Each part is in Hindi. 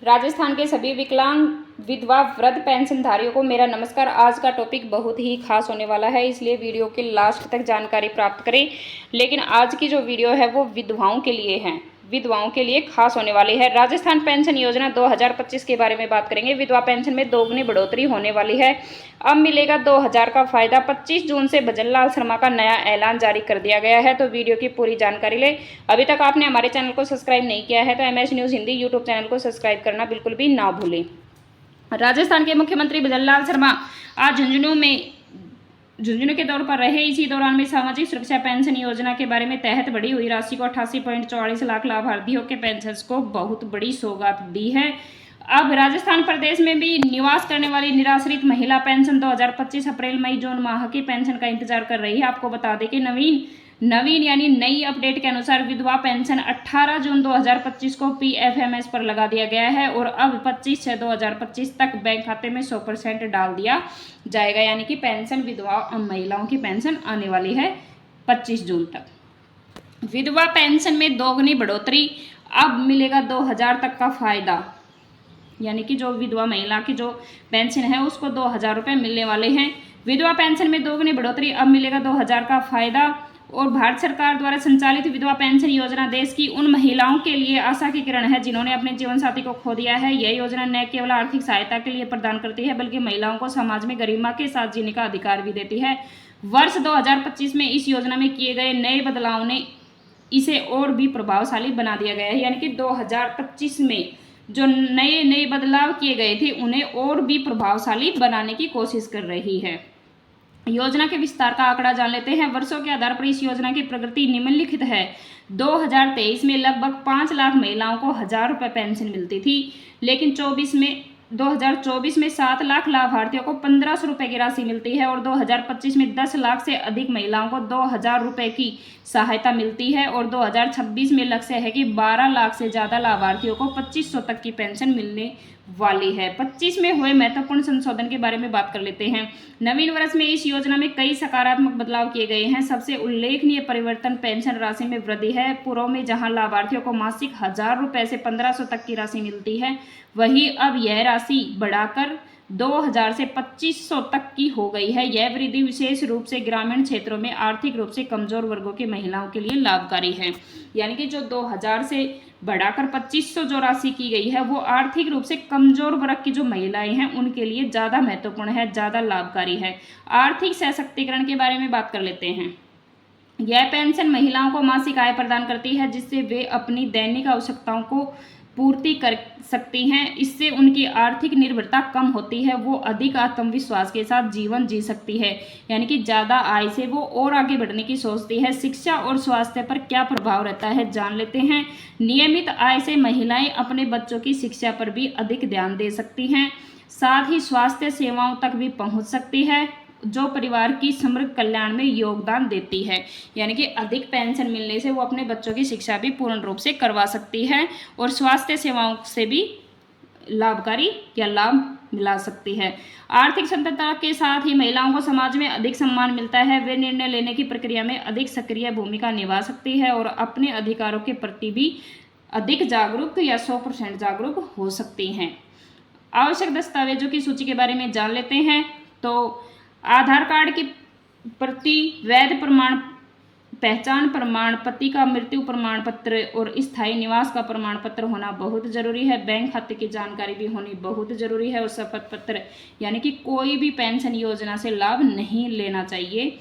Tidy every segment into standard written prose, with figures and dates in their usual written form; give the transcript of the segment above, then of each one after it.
राजस्थान के सभी विकलांग विधवा वृद्ध पेंशनधारियों को मेरा नमस्कार। आज का टॉपिक बहुत ही खास होने वाला है, इसलिए वीडियो के लास्ट तक जानकारी प्राप्त करें। लेकिन आज की जो वीडियो है वो विधवाओं के लिए है, विधवाओं के लिए खास होने वाली है। राजस्थान पेंशन योजना 2025 के बारे में बात करेंगे। विधवा पेंशन में दोगुनी बढ़ोतरी होने वाली है। अब मिलेगा 2000 का फायदा। 25 जून से भजन लाल शर्मा का नया ऐलान जारी कर दिया गया है। तो वीडियो की पूरी जानकारी ले। अभी तक आपने हमारे चैनल को सब्सक्राइब नहीं किया है तो MS news Hindi YouTube channel को सब्सक्राइब करना बिल्कुल भी ना भूलें। राजस्थान के मुख्यमंत्री भजन लाल शर्मा आज झुंझुनू के दौर पर रहे। इसी दौरान में सामाजिक सुरक्षा पेंशन योजना के बारे में तहत बढ़ी हुई राशि को 88.44 लाख लाभार्थियों के पेंशन को बहुत बड़ी सौगात दी है। अब राजस्थान प्रदेश में भी निवास करने वाली निराश्रित महिला पेंशन 2025 अप्रैल मई जून माह की पेंशन का इंतजार कर रही है। आपको बता दें कि नवीन यानी नई अपडेट के अनुसार विधवा पेंशन 18 जून 2025 को PFMS पर लगा दिया गया है और अब 25/6/2025 तक बैंक खाते में 100% डाल दिया जाएगा। यानी कि पेंशन विधवा महिलाओं की पेंशन आने वाली है 25 जून तक। विधवा पेंशन में दोगुनी बढ़ोतरी, अब मिलेगा 2000 तक का फायदा। यानी कि जो विधवा महिला की जो पेंशन है उसको 2000 रुपये मिलने वाले हैं। विधवा पेंशन में दोगुनी बढ़ोतरी, अब मिलेगा 2000 का फायदा। और भारत सरकार द्वारा संचालित विधवा पेंशन योजना देश की उन महिलाओं के लिए आशा की किरण है जिन्होंने अपने जीवन साथी को खो दिया है। यह योजना न केवल आर्थिक सहायता के लिए प्रदान करती है बल्कि महिलाओं को समाज में गरिमा के साथ जीने का अधिकार भी देती है। वर्ष 2025 में इस योजना में किए गए नए बदलाव ने इसे और भी प्रभावशाली बना दिया गया है। यानी कि 2025 में जो नए बदलाव किए गए थे उन्हें और भी प्रभावशाली बनाने की कोशिश कर रही है। योजना के विस्तार का आंकड़ा जान लेते हैं। वर्षों के आधार पर इस योजना की प्रगति निम्नलिखित है। 2023 में लगभग 5 लाख महिलाओं को 1000 रुपये पेंशन मिलती थी, लेकिन 2024 में 7 लाख लाभार्थियों को 1500 रुपये की राशि मिलती है और 2025 में 10 लाख से अधिक महिलाओं को 2000 रुपये की सहायता मिलती है और 2026 में लक्ष्य है कि 12 लाख से ज़्यादा लाभार्थियों को 2500 तक की पेंशन मिलने वाली है। 25 में हुए महत्वपूर्ण संशोधन के बारे में बात कर लेते हैं। नवीन वर्ष में इस योजना में कई सकारात्मक बदलाव किए गए हैं। सबसे उल्लेखनीय परिवर्तन पेंशन राशि में वृद्धि है। पूर्व में जहां लाभार्थियों को मासिक 1000 रुपये से 1500 तक की राशि मिलती है, वहीं अब यह राशि बढ़ाकर 2000 से 2500 तक की हो गई है। यह वृद्धि विशेष रूप से ग्रामीण क्षेत्रों में आर्थिक रूप से कमजोर वर्गों की महिलाओं के लिए लाभकारी है। यानी कि जो 2000 से बढ़ाकर 2500 जो राशि की गई है वो आर्थिक रूप से कमजोर वर्ग की जो महिलाएं हैं उनके लिए ज़्यादा महत्वपूर्ण है, ज़्यादा लाभकारी है। आर्थिक सशक्तिकरण के बारे में बात कर लेते हैं। यह पेंशन महिलाओं को मासिक आय प्रदान करती है जिससे वे अपनी दैनिक आवश्यकताओं को पूर्ति कर सकती हैं। इससे उनकी आर्थिक निर्भरता कम होती है, वो अधिक आत्मविश्वास के साथ जीवन जी सकती है। यानी कि ज़्यादा आय से वो और आगे बढ़ने की सोचती है। शिक्षा और स्वास्थ्य पर क्या प्रभाव रहता है जान लेते हैं। नियमित आय से महिलाएं अपने बच्चों की शिक्षा पर भी अधिक ध्यान दे सकती हैं, साथ ही स्वास्थ्य सेवाओं तक भी पहुंच सकती है जो परिवार की समग्र कल्याण में योगदान देती है। यानी कि अधिक पेंशन मिलने से वो अपने बच्चों की शिक्षा भी पूर्ण रूप से करवा सकती है और स्वास्थ्य सेवाओं से भी लाभकारी या लाभ मिला सकती है। आर्थिक स्वतंत्रता के साथ ही महिलाओं को समाज में अधिक सम्मान मिलता है। वे निर्णय लेने की प्रक्रिया में अधिक सक्रिय भूमिका निभा सकती है और अपने अधिकारों के प्रति भी अधिक जागरूक या 100% जागरूक हो सकती हैं। आवश्यक दस्तावेजों की सूची के बारे में जान लेते हैं। तो आधार कार्ड की प्रति, वैध प्रमाण पहचान प्रमाण, पति का मृत्यु प्रमाण पत्र और स्थायी निवास का प्रमाण पत्र होना बहुत जरूरी है। बैंक खाते की जानकारी भी होनी बहुत जरूरी है और शपथ पत्र। यानी कि कोई भी पेंशन योजना से लाभ नहीं लेना चाहिए।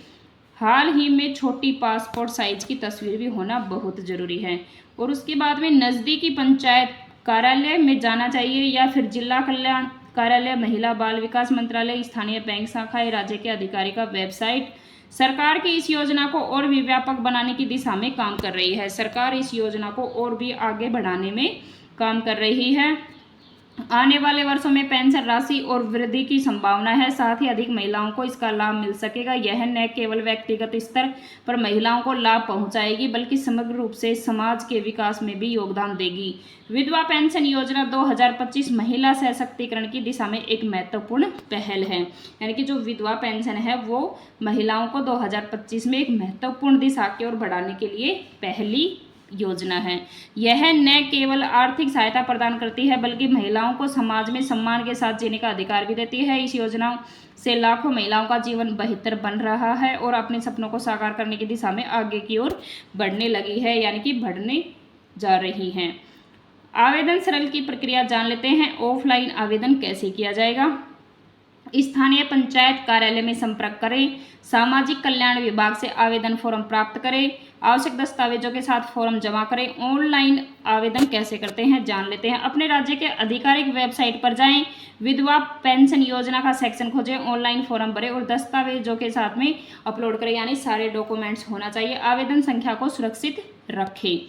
हाल ही में छोटी पासपोर्ट साइज की तस्वीर भी होना बहुत जरूरी है। और उसके बाद में नज़दीकी पंचायत कार्यालय में जाना चाहिए या फिर जिला कल्याण कार्यालय, महिला बाल विकास मंत्रालय, स्थानीय बैंक शाखा या राज्य के अधिकारी का वेबसाइट। सरकार की इस योजना को और भी व्यापक बनाने की दिशा में काम कर रही है। सरकार इस योजना को और भी आगे बढ़ाने में काम कर रही है। आने वाले वर्षों में पेंशन राशि और वृद्धि की संभावना है, साथ ही अधिक महिलाओं को इसका लाभ मिल सकेगा। यह न केवल व्यक्तिगत स्तर पर महिलाओं को लाभ पहुंचाएगी बल्कि समग्र रूप से समाज के विकास में भी योगदान देगी। विधवा पेंशन योजना 2025 महिला सशक्तिकरण की दिशा में एक महत्वपूर्ण पहल है। यानी कि जो विधवा पेंशन है वो महिलाओं को 2025 में एक महत्वपूर्ण दिशा की ओर बढ़ाने के लिए पहली योजना है। यह न केवल आर्थिक सहायता प्रदान करती है बल्कि महिलाओं को समाज में सम्मान के साथ जीने का अधिकार भी देती है। इस योजना से लाखों महिलाओं का जीवन बेहतर बन रहा है और अपने सपनों को साकार करने की दिशा में आगे की ओर बढ़ने लगी है, यानी कि बढ़ने जा रही हैं। आवेदन सरल की प्रक्रिया जान लेते हैं। ऑफलाइन आवेदन कैसे किया जाएगा। स्थानीय पंचायत कार्यालय में संपर्क करें। सामाजिक कल्याण विभाग से आवेदन फॉर्म प्राप्त करें। आवश्यक दस्तावेजों के साथ फॉर्म जमा करें। ऑनलाइन आवेदन कैसे करते हैं जान लेते हैं। अपने राज्य के आधिकारिक वेबसाइट पर जाएं, विधवा पेंशन योजना का सेक्शन खोजें, ऑनलाइन फॉर्म भरें और दस्तावेजों के साथ में अपलोड करें, यानी सारे डॉक्यूमेंट्स होना चाहिए। आवेदन संख्या को सुरक्षित रखें।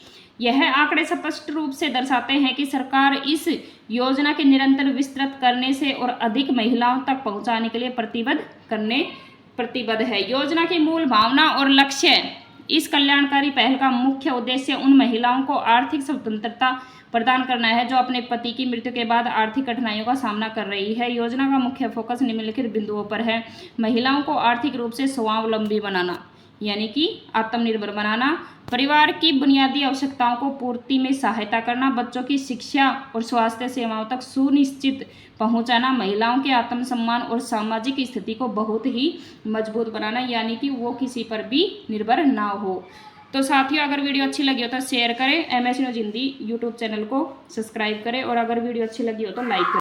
यह आंकड़े स्पष्ट रूप से दर्शाते हैं कि सरकार इस योजना के निरंतर विस्तृत करने से और अधिक महिलाओं तक पहुंचाने के लिए प्रतिबद्ध है। योजना की मूल भावना और लक्ष्य। इस कल्याणकारी पहल का मुख्य उद्देश्य उन महिलाओं को आर्थिक स्वतंत्रता प्रदान करना है जो अपने पति की मृत्यु के बाद आर्थिक कठिनाइयों का सामना कर रही है। योजना का मुख्य फोकस निम्नलिखित बिंदुओं पर है। महिलाओं को आर्थिक रूप से स्वावलंबी बनाना, यानी कि आत्मनिर्भर बनाना, परिवार की बुनियादी आवश्यकताओं को पूर्ति में सहायता करना, बच्चों की शिक्षा और स्वास्थ्य सेवाओं तक सुनिश्चित पहुंचाना, महिलाओं के आत्मसम्मान और सामाजिक स्थिति को बहुत ही मजबूत बनाना, यानी कि वो किसी पर भी निर्भर ना हो। तो साथियों, अगर वीडियो अच्छी लगी हो तो शेयर करें। MS news Hindi YouTube channel को सब्सक्राइब करें और अगर वीडियो अच्छी लगी हो तो लाइक करें।